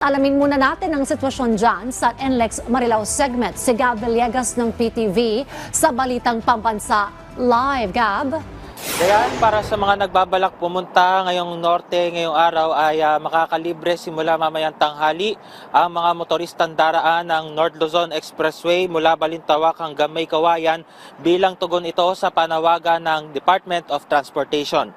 Alamin muna natin ang sitwasyon dyan sa NLEX Marilao segment. Si Gab Villegas ng PTV sa Balitang Pambansa Live. Gab? Ayan, para sa mga nagbabalak pumunta ngayong norte, ngayong araw ay makakalibre simula mamayang tanghali ang mga motoristang daraan ng North Luzon Expressway mula Balintawak hanggang May Kawayan bilang tugon ito sa panawagan ng Department of Transportation.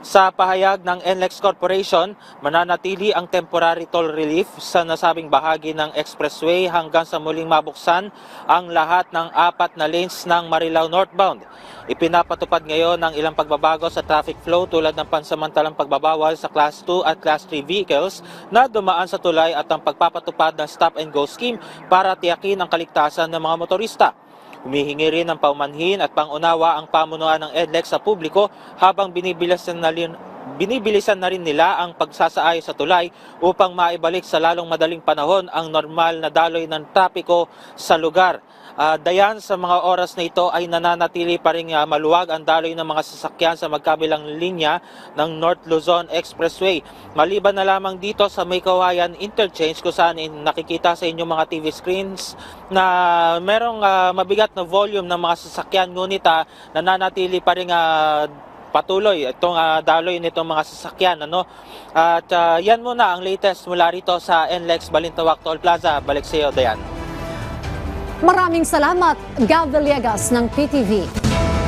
Sa pahayag ng NLEX Corporation, mananatili ang temporary toll relief sa nasabing bahagi ng expressway hanggang sa muling mabuksan ang lahat ng 4 na lanes ng Marilao northbound. Ipinapatupad ngayon ang ilang pagbabago sa traffic flow tulad ng pansamantalang pagbabawal sa Class 2 at Class 3 vehicles na dumaan sa tulay at ang pagpapatupad ng stop-and-go scheme para tiyakin ang kaligtasan ng mga motorista. Humihingi rin ng paumanhin at pangunawa ang pamunuan ng NLEX sa publiko habang binibilisan na rin nila ang pagsasaayos sa tulay upang maibalik sa lalong madaling panahon ang normal na daloy ng trapiko sa lugar. Dayan, sa mga oras na ito ay nananatili pa rin maluwag ang daloy ng mga sasakyan sa magkabilang linya ng North Luzon Expressway. Maliban na lamang dito sa May Kawayan Interchange kung saan nakikita sa inyong mga TV screens na merong mabigat na volume ng mga sasakyan, ngunit nananatili pa rin patuloy itong daloy nitong mga sasakyan. At yan muna ang latest mula rito sa NLEX Balintawak Toll Plaza. Balik sa iyo, Dayan. Maraming salamat, Gab Villegas ng PTV.